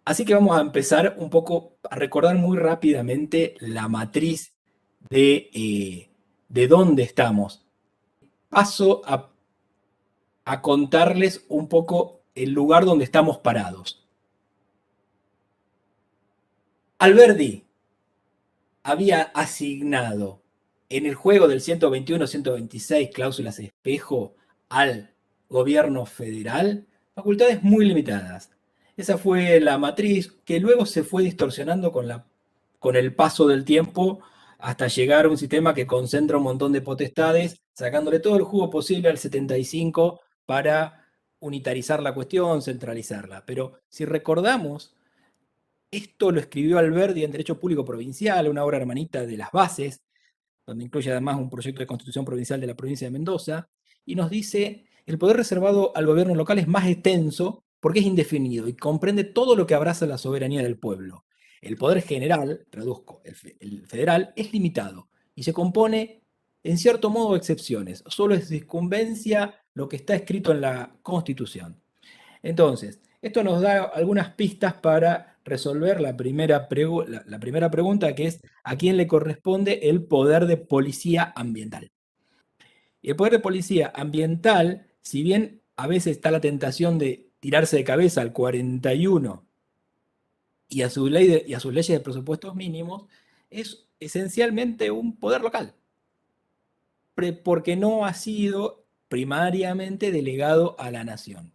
Así que vamos a empezar un poco a recordar muy rápidamente la matriz de dónde estamos. Paso a contarles un poco el lugar donde estamos parados. Alberdi había asignado en el juego del 121-126 cláusulas espejo al gobierno federal facultades muy limitadas. Esa fue la matriz que luego se fue distorsionando con el paso del tiempo hasta llegar a un sistema que concentra un montón de potestades, sacándole todo el jugo posible al 75 para unitarizar la cuestión, centralizarla. Pero si recordamos, esto lo escribió Alberdi en Derecho Público Provincial, una obra hermanita de las bases, donde incluye además un proyecto de constitución provincial de la provincia de Mendoza, y nos dice, el poder reservado al gobierno local es más extenso porque es indefinido y comprende todo lo que abraza la soberanía del pueblo. El poder general, traduzco, el federal, es limitado y se compone en cierto modo de excepciones. Solo es discumbencia lo que está escrito en la Constitución. Entonces, esto nos da algunas pistas para resolver la primera pregunta, que es ¿a quién le corresponde el poder de policía ambiental? Y el poder de policía ambiental, si bien a veces está la tentación de tirarse de cabeza al 41 y y a sus leyes de presupuestos mínimos, es esencialmente un poder local, porque no ha sido primariamente delegado a la nación.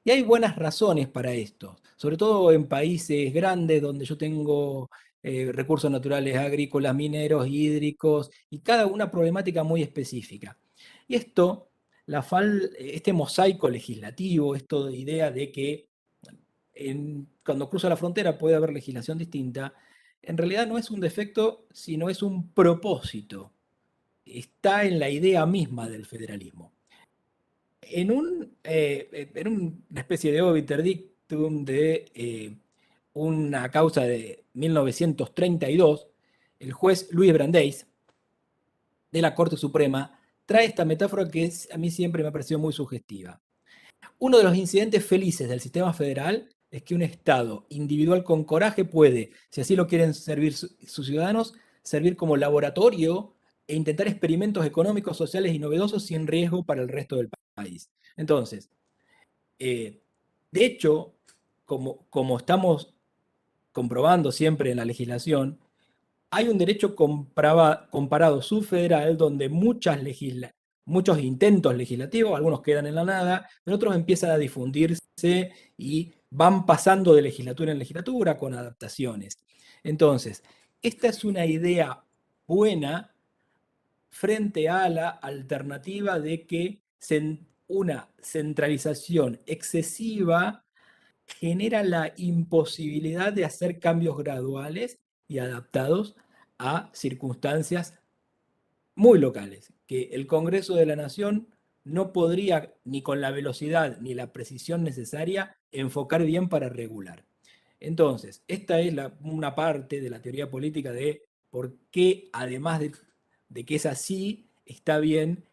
Y hay buenas razones para esto, sobre todo en países grandes donde yo tengo recursos naturales agrícolas, mineros, hídricos y cada una problemática muy específica. Y esto, este mosaico legislativo, esta idea de que cuando cruza la frontera puede haber legislación distinta, en realidad no es un defecto, sino es un propósito. Está en la idea misma del federalismo. Una especie de obiter dictum de una causa de 1932, el juez Luis Brandeis, de la Corte Suprema, trae esta metáfora que a mí siempre me ha parecido muy sugestiva. Uno de los incidentes felices del sistema federal es que un Estado individual con coraje puede, si así lo quieren servir sus ciudadanos, servir como laboratorio e intentar experimentos económicos, sociales y novedosos sin riesgo para el resto del país. Entonces, eh, de hecho, como estamos comprobando siempre en la legislación, hay un derecho comparado subfederal donde muchos intentos legislativos, algunos quedan en la nada, pero otros empiezan a difundirse y van pasando de legislatura en legislatura con adaptaciones. Entonces, esta es una idea buena frente a la alternativa de que una centralización excesiva genera la imposibilidad de hacer cambios graduales y adaptados a circunstancias muy locales, que el Congreso de la Nación no podría, ni con la velocidad ni la precisión necesaria, enfocar bien para regular. Entonces, esta es una parte de la teoría política de por qué, además de que es así, está bien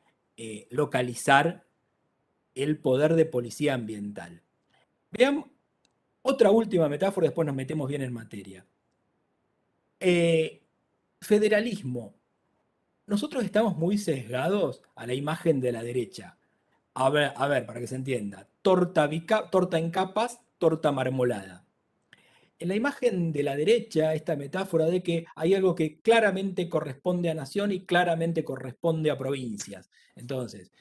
localizar el poder de policía ambiental. Veamos otra última metáfora, después nos metemos bien en materia. Eh, Federalismo. Nosotros estamos muy sesgados a la imagen de la derecha. A ver, para que se entienda. Torta en capas, torta marmolada. En la imagen de la derecha, esta metáfora de que hay algo que claramente corresponde a nación y claramente corresponde a provincias. Entonces,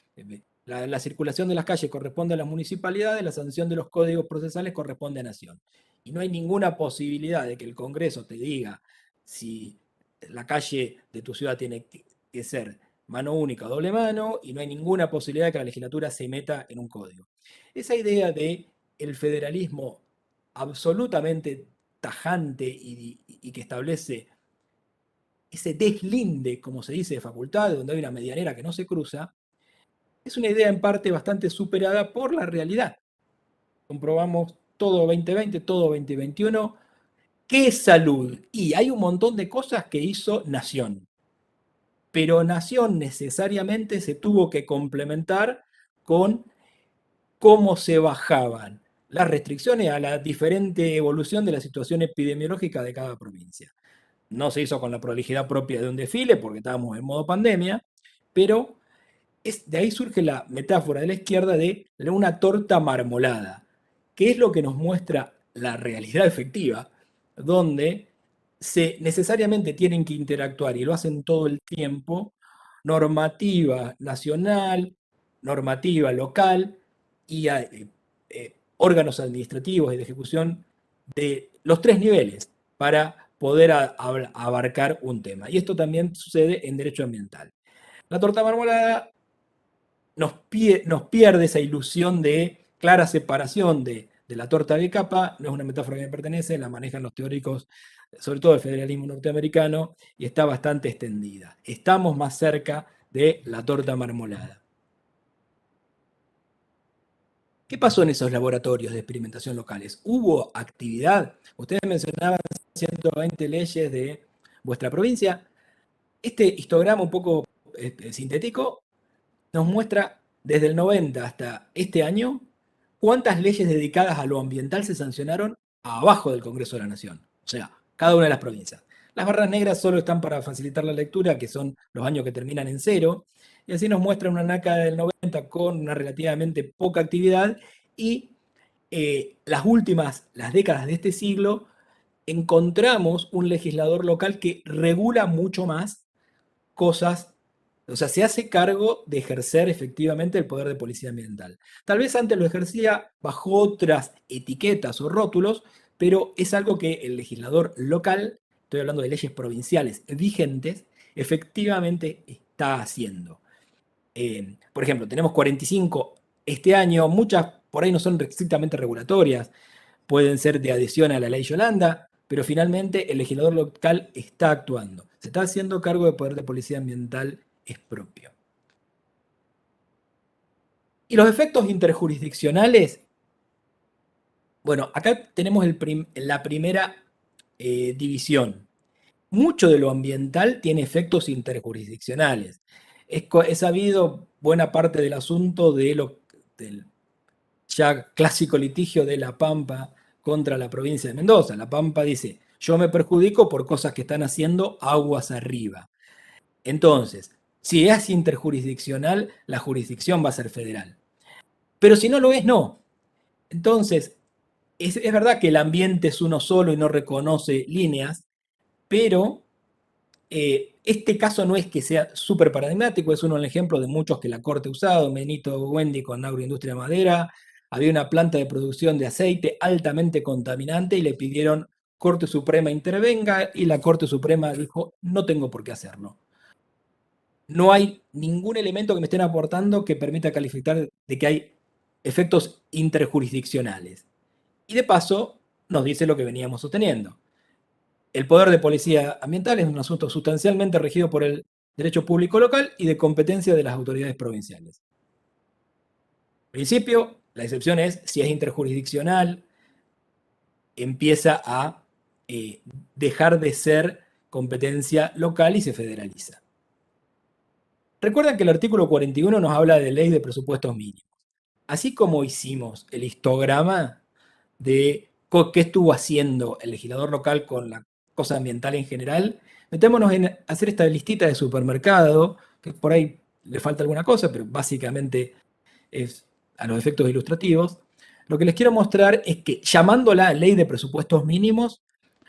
la circulación de las calles corresponde a las municipalidades, la sanción de los códigos procesales corresponde a nación. Y no hay ninguna posibilidad de que el Congreso te diga si la calle de tu ciudad tiene que ser mano única o doble mano, y no hay ninguna posibilidad de que la legislatura se meta en un código. Esa idea de el federalismo absolutamente tajante y que establece ese deslinde, como se dice, de facultades, donde hay una medianera que no se cruza, es una idea en parte bastante superada por la realidad. Comprobamos todo 2020, todo 2021. ¿Qué es salud? Y hay un montón de cosas que hizo Nación, pero Nación necesariamente se tuvo que complementar con cómo se bajaban las restricciones a la diferente evolución de la situación epidemiológica de cada provincia. No se hizo con la prolijidad propia de un desfile porque estábamos en modo pandemia, pero de ahí surge la metáfora de la izquierda de una torta marmolada, que es lo que nos muestra la realidad efectiva, donde se necesariamente tienen que interactuar y lo hacen todo el tiempo, normativa nacional, normativa local y órganos administrativos y de ejecución de los tres niveles para poder abarcar un tema. Y esto también sucede en derecho ambiental. La torta marmolada nos pierde esa ilusión de clara separación de la torta de capa, no es una metáfora que me pertenece, la manejan los teóricos, sobre todo el federalismo norteamericano, y está bastante extendida. Estamos más cerca de la torta marmolada. ¿Qué pasó en esos laboratorios de experimentación locales? ¿Hubo actividad? Ustedes mencionaban 120 leyes de vuestra provincia. Este histograma un poco sintético nos muestra desde el 90 hasta este año cuántas leyes dedicadas a lo ambiental se sancionaron abajo del Congreso de la Nación. O sea, cada una de las provincias. Las barras negras solo están para facilitar la lectura, que son los años que terminan en cero. Y así nos muestra una NACA del 90 con una relativamente poca actividad y las décadas de este siglo, encontramos un legislador local que regula mucho más cosas, o sea, se hace cargo de ejercer efectivamente el poder de policía ambiental. Tal vez antes lo ejercía bajo otras etiquetas o rótulos, pero es algo que el legislador local, estoy hablando de leyes provinciales vigentes, efectivamente está haciendo. Por ejemplo, tenemos 45 este año, muchas por ahí no son estrictamente regulatorias, pueden ser de adhesión a la ley Yolanda, pero finalmente el legislador local está actuando. Se está haciendo cargo de poder de policía ambiental es propio. Y los efectos interjurisdiccionales, bueno, acá tenemos la primera división. Mucho de lo ambiental tiene efectos interjurisdiccionales. Es sabido buena parte del asunto del ya clásico litigio de La Pampa contra la provincia de Mendoza. La Pampa dice, yo me perjudico por cosas que están haciendo aguas arriba. Entonces, si es interjurisdiccional, la jurisdicción va a ser federal. Pero si no lo es, no. Entonces, es verdad que el ambiente es uno solo y no reconoce líneas, pero este caso no es que sea súper paradigmático, es uno del ejemplo de muchos que la Corte ha usado, Benito Wendy con Agroindustria Madera, había una planta de producción de aceite altamente contaminante y le pidieron Corte Suprema intervenga y la Corte Suprema dijo, no tengo por qué hacerlo. No hay ningún elemento que me estén aportando que permita calificar de que hay efectos interjurisdiccionales. Y de paso, nos dice lo que veníamos sosteniendo. El poder de policía ambiental es un asunto sustancialmente regido por el derecho público local y de competencia de las autoridades provinciales. En principio, la excepción es si es interjurisdiccional, empieza a dejar de ser competencia local y se federaliza. Recuerden que el artículo 41 nos habla de ley de presupuestos mínimos. Así como hicimos el histograma de qué estuvo haciendo el legislador local con la cosa ambiental en general, metémonos en hacer esta listita de supermercado, que por ahí le falta alguna cosa, pero básicamente es a los efectos ilustrativos. Lo que les quiero mostrar es que llamándola ley de presupuestos mínimos,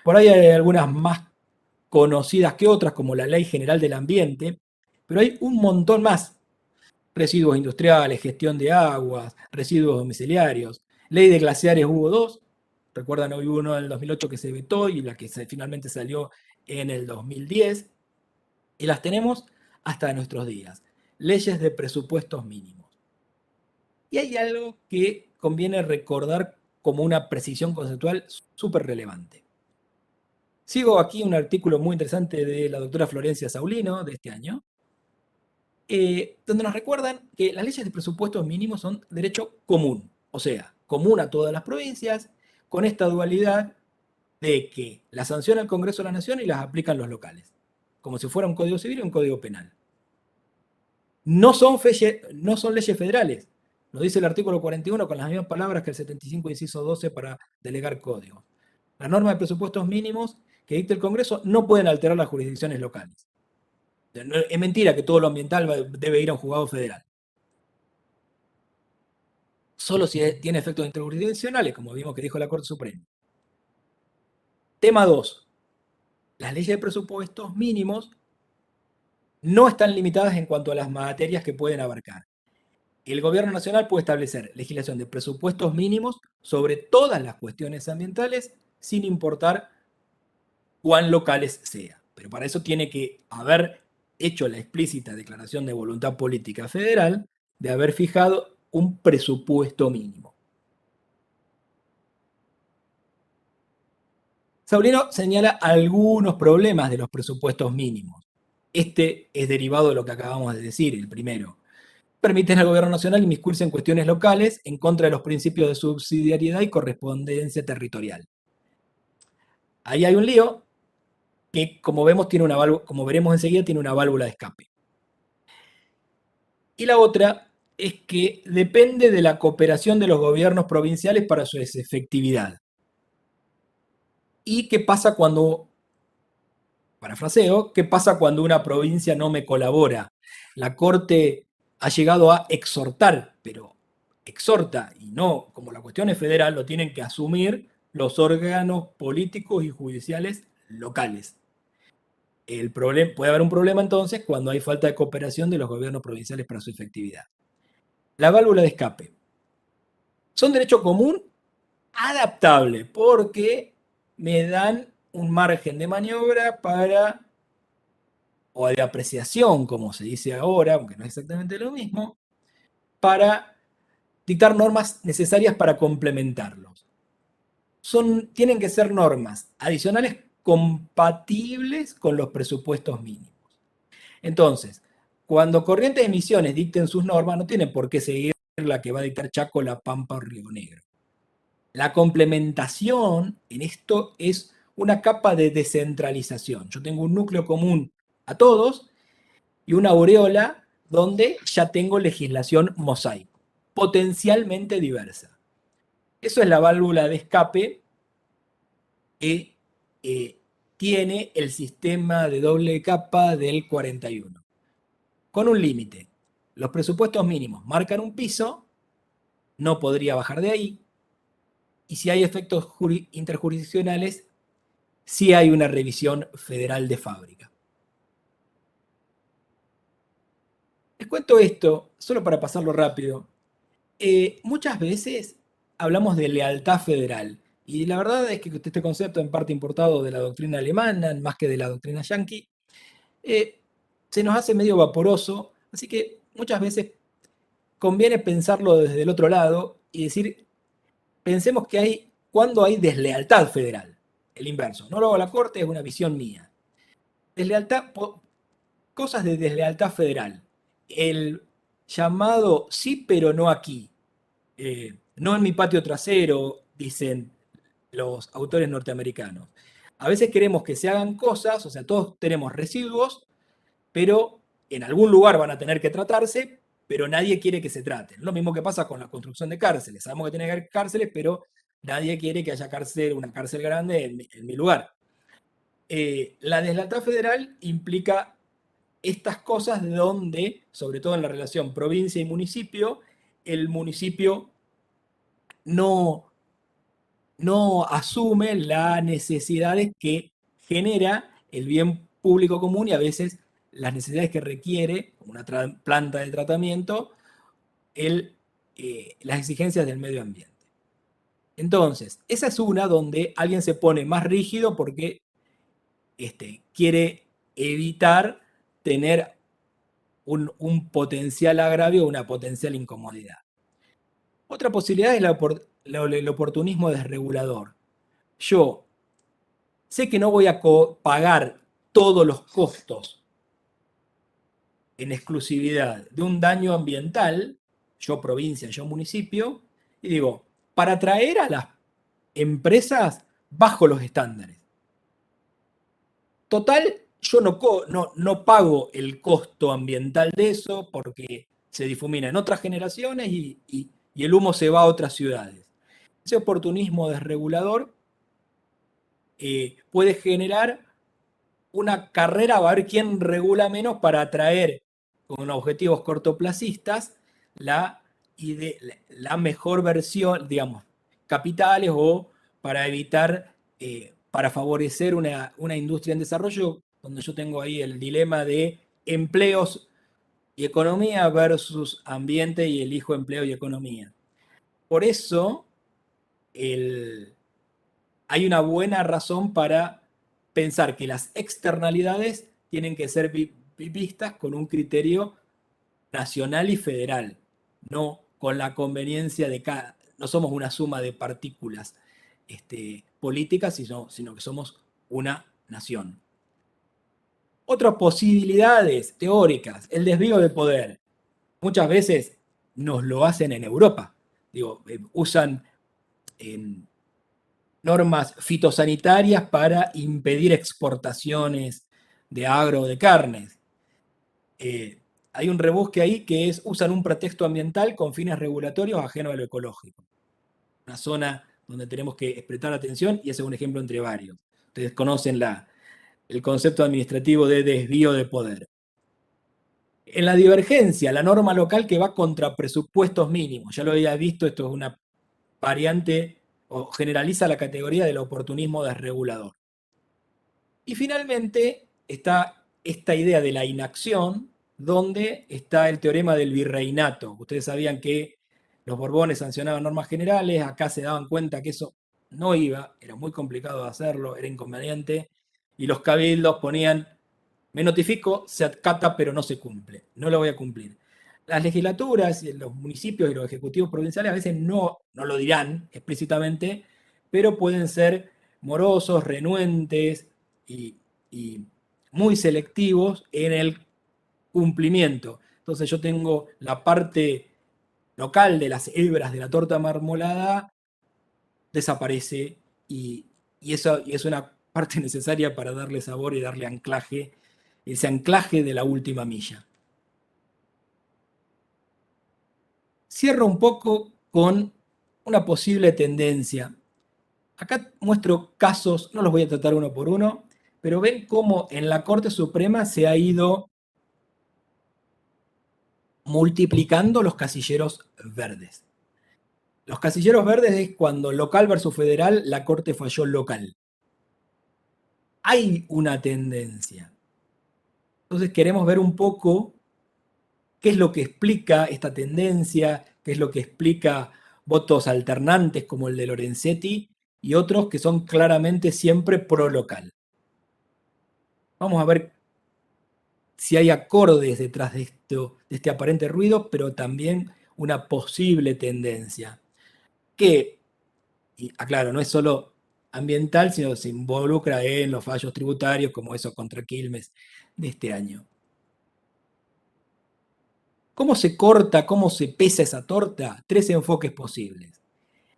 por ahí hay algunas más conocidas que otras, como la Ley General del Ambiente, pero hay un montón más. Residuos industriales, gestión de aguas, residuos domiciliarios. Ley de glaciares hubo dos. Recuerdan, hoy hubo uno en el 2008 que se vetó y la que finalmente salió en el 2010. Y las tenemos hasta nuestros días. Leyes de presupuestos mínimos. Y hay algo que conviene recordar como una precisión conceptual súper relevante. Sigo aquí un artículo muy interesante de la doctora Florencia Saulino de este año, donde nos recuerdan que las leyes de presupuestos mínimos son derecho común, o sea, común a todas las provincias, con esta dualidad de que las sanciona el Congreso de la Nación y las aplican los locales, como si fuera un código civil y un código penal. No son leyes federales, Lo dice el artículo 41 con las mismas palabras que el 75, inciso 12 para delegar código. Las normas de presupuestos mínimos que dicta el Congreso no pueden alterar las jurisdicciones locales. Es mentira que todo lo ambiental debe ir a un juzgado federal. Solo si tiene efectos interjurisdiccionales, como vimos que dijo la Corte Suprema. Tema 2. Las leyes de presupuestos mínimos no están limitadas en cuanto a las materias que pueden abarcar. El Gobierno Nacional puede establecer legislación de presupuestos mínimos sobre todas las cuestiones ambientales, sin importar cuán locales sea. Pero para eso tiene que haber hecho la explícita declaración de voluntad política federal de haber fijado un presupuesto mínimo. Sabrino señala algunos problemas de los presupuestos mínimos. Este es derivado de lo que acabamos de decir, el primero. Permiten al gobierno nacional inmiscuirse en cuestiones locales en contra de los principios de subsidiariedad y correspondencia territorial. Ahí hay un lío que, como vemos, tiene una válvula, como veremos enseguida, tiene una válvula de escape. Y la otra es que depende de la cooperación de los gobiernos provinciales para su efectividad. ¿Y qué pasa cuando, parafraseo, qué pasa cuando una provincia no me colabora? La Corte ha llegado a exhortar, pero exhorta y no, como la cuestión es federal, lo tienen que asumir los órganos políticos y judiciales locales. Puede haber un problema entonces cuando hay falta de cooperación de los gobiernos provinciales para su efectividad. La válvula de escape. Son derecho común adaptable porque me dan un margen de maniobra para, o de apreciación, como se dice ahora, aunque no es exactamente lo mismo, para dictar normas necesarias para complementarlos. Tienen que ser normas adicionales compatibles con los presupuestos mínimos. Entonces, cuando Corrientes de Misiones dicten sus normas, no tienen por qué seguir la que va a dictar Chaco, La Pampa o Río Negro. La complementación en esto es una capa de descentralización. Yo tengo un núcleo común a todos y una aureola donde ya tengo legislación mosaico, potencialmente diversa. Eso es la válvula de escape que tiene el sistema de doble capa del 41. Con un límite. Los presupuestos mínimos marcan un piso, no podría bajar de ahí, y si hay efectos interjurisdiccionales, sí hay una revisión federal de fábrica. Les cuento esto, solo para pasarlo rápido. Muchas veces hablamos de lealtad federal, y la verdad es que este concepto, en parte importado de la doctrina alemana, más que de la doctrina yanqui, se nos hace medio vaporoso, así que muchas veces conviene pensarlo desde el otro lado y decir, pensemos que cuando hay deslealtad federal, el inverso. No lo hago a la Corte, es una visión mía. Deslealtad, cosas de deslealtad federal. El llamado sí, pero no aquí. No en mi patio trasero, dicen los autores norteamericanos. A veces queremos que se hagan cosas, o sea, todos tenemos residuos, pero en algún lugar van a tener que tratarse, pero nadie quiere que se traten. Lo mismo que pasa con la construcción de cárceles. Sabemos que tiene que haber cárceles, pero nadie quiere que haya una cárcel grande en mi lugar. La deslealtad federal implica estas cosas donde, sobre todo en la relación provincia y municipio, el municipio no, no asume las necesidades que genera el bien público común y a veces las necesidades que requiere, como una planta de tratamiento, las exigencias del medio ambiente. Entonces, esa es una donde alguien se pone más rígido porque quiere evitar tener un potencial agravio o una potencial incomodidad. Otra posibilidad es el oportunismo desregulador. Yo sé que no voy a pagar todos los costos en exclusividad de un daño ambiental, yo provincia, yo municipio, y digo, para atraer a las empresas bajo los estándares. Total, yo no pago el costo ambiental de eso porque se difumina en otras generaciones y el humo se va a otras ciudades. Ese oportunismo desregulador puede generar una carrera a ver quién regula menos para atraer con objetivos cortoplacistas la, la mejor versión, digamos, capitales o para evitar, para favorecer una industria en desarrollo, donde yo tengo ahí el dilema de empleos y economía versus ambiente y elijo empleo y economía. Por eso hay una buena razón para pensar que las externalidades tienen que ser vistas con un criterio nacional y federal, no con la conveniencia de cada. No somos una suma de partículas políticas, sino que somos una nación. Otras posibilidades teóricas, el desvío de poder. Muchas veces nos lo hacen en Europa. Digo, usan normas fitosanitarias para impedir exportaciones de agro o de carnes. Hay un rebusque ahí que es, usan un pretexto ambiental con fines regulatorios ajeno a lo ecológico. Una zona donde tenemos que prestar atención y ese es un ejemplo entre varios. Ustedes conocen el concepto administrativo de desvío de poder. En la divergencia, la norma local que va contra presupuestos mínimos. Ya lo había visto, esto es una variante o generaliza la categoría del oportunismo desregulador. Y finalmente está esta idea de la inacción, donde está el teorema del virreinato. Ustedes sabían que los Borbones sancionaban normas generales, acá se daban cuenta que eso no iba, era muy complicado de hacerlo, era inconveniente, y los cabildos ponían, me notifico, se acata, pero no se cumple, no lo voy a cumplir. Las legislaturas, los municipios y los ejecutivos provinciales a veces no lo dirán explícitamente, pero pueden ser morosos, renuentes y, y muy selectivos en el cumplimiento. Entonces yo tengo la parte local de las hebras de la torta marmolada, desaparece y eso y es una parte necesaria para darle sabor y darle anclaje, ese anclaje de la última milla. Cierro un poco con una posible tendencia. Acá muestro casos, no los voy a tratar uno por uno, pero ven cómo en la Corte Suprema se ha ido multiplicando los casilleros verdes. Los casilleros verdes es cuando local versus federal, la Corte falló local. Hay una tendencia. Entonces queremos ver un poco qué es lo que explica esta tendencia, qué es lo que explica votos alternantes como el de Lorenzetti y otros que son claramente siempre pro local. Vamos a ver si hay acordes detrás de este aparente ruido, pero también una posible tendencia. Que, y aclaro, no es solo ambiental, sino se involucra en los fallos tributarios, como eso contra Quilmes de este año. ¿Cómo se corta, cómo se pesa esa torta? Tres enfoques posibles.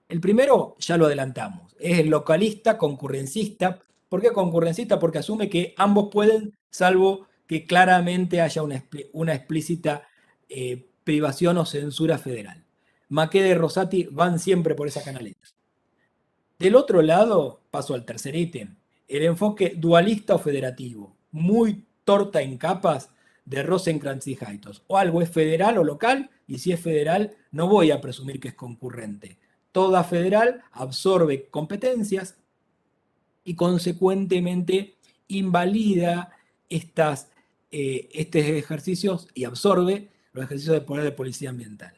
El primero, ya lo adelantamos, es el localista concurrencista. ¿Por qué concurrencista? Porque asume que ambos pueden, salvo que claramente haya una explícita privación o censura federal. Maqueda y Rosati van siempre por esa canaleta. Del otro lado, paso al tercer ítem, el enfoque dualista o federativo, muy torta en capas de Rosenkrantz y Haytos. O algo es federal o local, y si es federal, no voy a presumir que es concurrente. Toda federal absorbe competencias y consecuentemente invalida estos ejercicios y absorbe los ejercicios de poder de policía ambiental.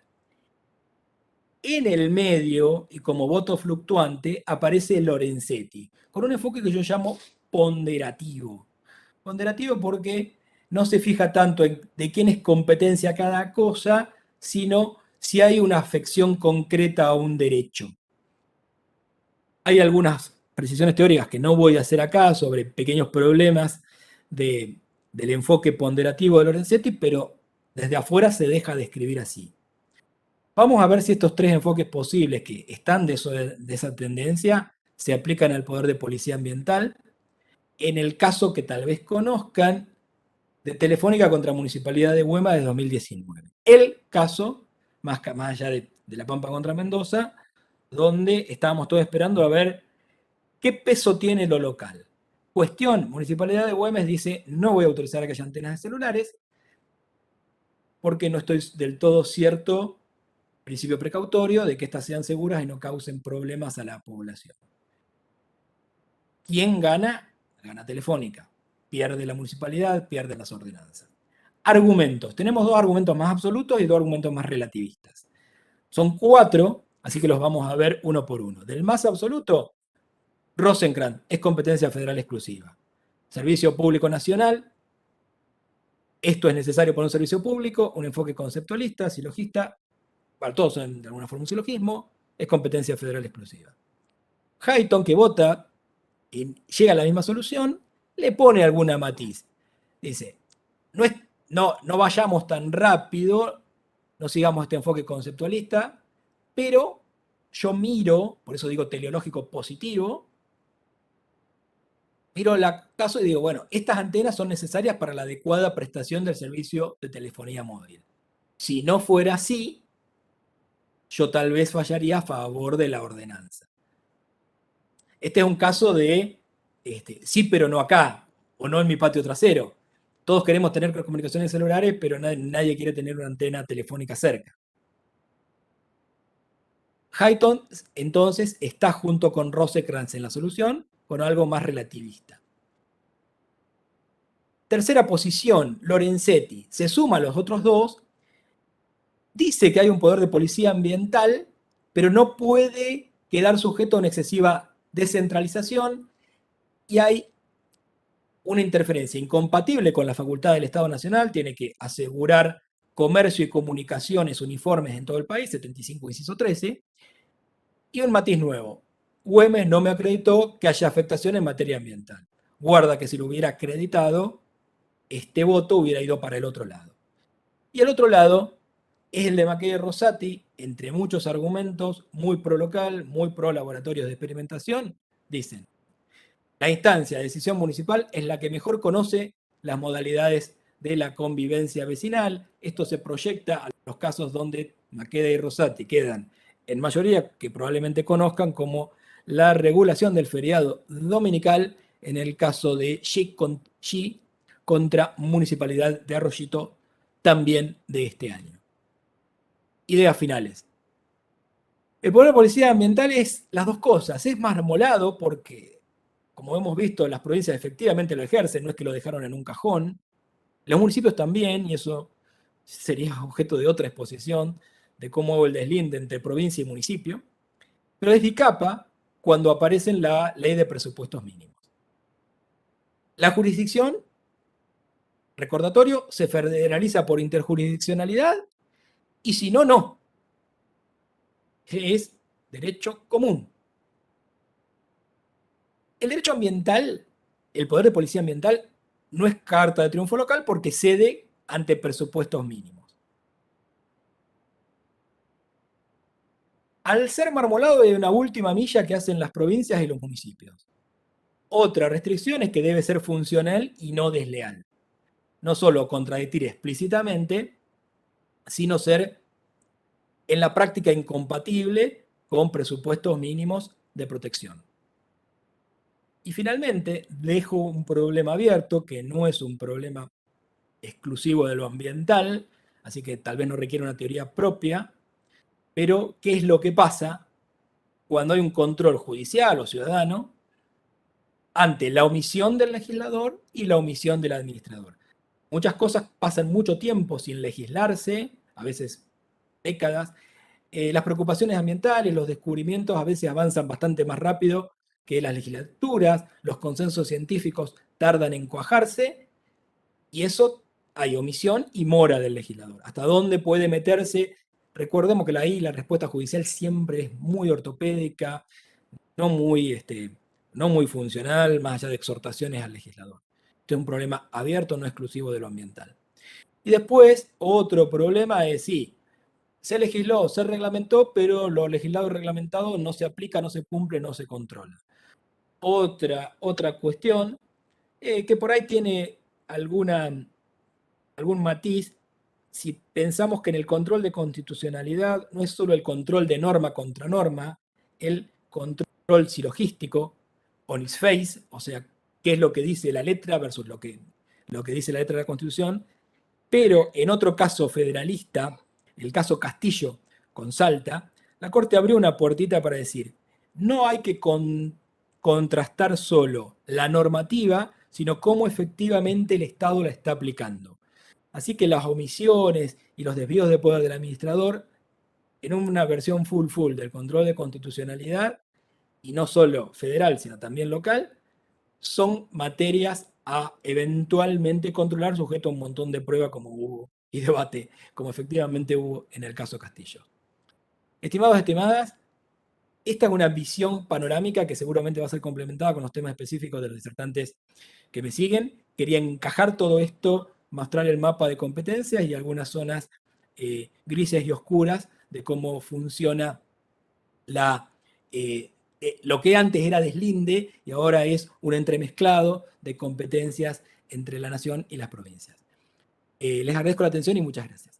En el medio, y como voto fluctuante, aparece Lorenzetti, con un enfoque que yo llamo ponderativo. Ponderativo porque no se fija tanto en de quién es competencia cada cosa, sino si hay una afección concreta a un derecho. Hay algunas precisiones teóricas que no voy a hacer acá sobre pequeños problemas del enfoque ponderativo de Lorenzetti, pero desde afuera se deja de escribir así. Vamos a ver si estos tres enfoques posibles que están de esa tendencia se aplican al poder de policía ambiental. En el caso que tal vez conozcan de Telefónica contra Municipalidad de Güemes de 2019. el caso, más allá de La Pampa contra Mendoza, donde estábamos todos esperando a ver qué peso tiene lo local. Cuestión, Municipalidad de Güemes dice, no voy a autorizar que haya antenas de celulares porque no estoy del todo cierto, principio precautorio, de que éstas sean seguras y no causen problemas a la población. ¿Quién gana? Gana Telefónica. Pierde la municipalidad, pierde las ordenanzas. Argumentos. Tenemos dos argumentos más absolutos y dos argumentos más relativistas. Son cuatro, así que los vamos a ver uno por uno. Del más absoluto, Rosenkrantz es competencia federal exclusiva. Servicio público nacional. Esto es necesario para un servicio público, un enfoque conceptualista, silogista, para todos son de alguna forma un silogismo, es competencia federal exclusiva. Hayton, que vota y llega a la misma solución, le pone alguna matiz. Dice, no vayamos tan rápido, no sigamos este enfoque conceptualista, pero yo miro, por eso digo teleológico positivo, miro el caso y digo, bueno, estas antenas son necesarias para la adecuada prestación del servicio de telefonía móvil. Si no fuera así, yo tal vez fallaría a favor de la ordenanza. Este es un caso de sí, pero no acá, o no en mi patio trasero. Todos queremos tener comunicaciones celulares, pero nadie quiere tener una antena telefónica cerca. Hayton, entonces, está junto con Rosenkrantz en la solución, con algo más relativista. Tercera posición, Lorenzetti. Se suma a los otros dos, dice que hay un poder de policía ambiental, pero no puede quedar sujeto a una excesiva descentralización y hay una interferencia incompatible con la facultad del Estado Nacional, tiene que asegurar comercio y comunicaciones uniformes en todo el país, 75 inciso 13, y un matiz nuevo. Güemes no me acreditó que haya afectación en materia ambiental. Guarda que si lo hubiera acreditado, este voto hubiera ido para el otro lado. Y el otro lado es el de Mackey y Rosati, entre muchos argumentos, muy pro local, muy pro laboratorios de experimentación, dicen, la instancia de decisión municipal es la que mejor conoce las modalidades de la convivencia vecinal. Esto se proyecta a los casos donde Maqueda y Rosati quedan en mayoría, que probablemente conozcan, como la regulación del feriado dominical en el caso de Xi contra Municipalidad de Arroyito, también de este año. Ideas finales. El poder de policía ambiental es las dos cosas. Es marmolado porque, como hemos visto, las provincias efectivamente lo ejercen, no es que lo dejaron en un cajón. Los municipios también, y eso sería objeto de otra exposición, de cómo hago el deslinde entre provincia y municipio. Pero es DICAPA cuando aparece en la ley de presupuestos mínimos. La jurisdicción, recordatorio, se federaliza por interjurisdiccionalidad y si no, no. Es derecho común. El derecho ambiental, el poder de policía ambiental, no es carta de triunfo local porque cede ante presupuestos mínimos. Al ser marmolado hay una última milla que hacen las provincias y los municipios. Otra restricción es que debe ser funcional y no desleal. No solo contradecir explícitamente, sino ser en la práctica incompatible con presupuestos mínimos de protección. Y finalmente, dejo un problema abierto, que no es un problema exclusivo de lo ambiental, así que tal vez no requiere una teoría propia, pero ¿qué es lo que pasa cuando hay un control judicial o ciudadano ante la omisión del legislador y la omisión del administrador? Muchas cosas pasan mucho tiempo sin legislarse, a veces décadas. Las preocupaciones ambientales, los descubrimientos a veces avanzan bastante más rápido que las legislaturas, los consensos científicos tardan en cuajarse y eso hay omisión y mora del legislador. ¿Hasta dónde puede meterse? Recordemos que la respuesta judicial siempre es muy ortopédica, no muy, no muy funcional, más allá de exhortaciones al legislador. Este es un problema abierto, no exclusivo de lo ambiental. Y después, otro problema es, sí, se legisló, se reglamentó, pero lo legislado y reglamentado no se aplica, no se cumple, no se controla. Otra cuestión que por ahí tiene algún matiz si pensamos que en el control de constitucionalidad no es solo el control de norma contra norma, el control silogístico, on its face, o sea, qué es lo que dice la letra versus lo que dice la letra de la Constitución, pero en otro caso federalista, el caso Castillo con Salta, la Corte abrió una puertita para decir, no hay que contrastar solo la normativa, sino cómo efectivamente el Estado la está aplicando. Así que las omisiones y los desvíos de poder del administrador, en una versión full del control de constitucionalidad, y no solo federal, sino también local, son materias a eventualmente controlar sujeto a un montón de pruebas como hubo y debate, como efectivamente hubo en el caso Castillo. Estimados, estimadas, esta es una visión panorámica que seguramente va a ser complementada con los temas específicos de los disertantes que me siguen. Quería encajar todo esto, mostrar el mapa de competencias y algunas zonas grises y oscuras de cómo funciona la, lo que antes era deslinde y ahora es un entremezclado de competencias entre la nación y las provincias. Les agradezco la atención y muchas gracias.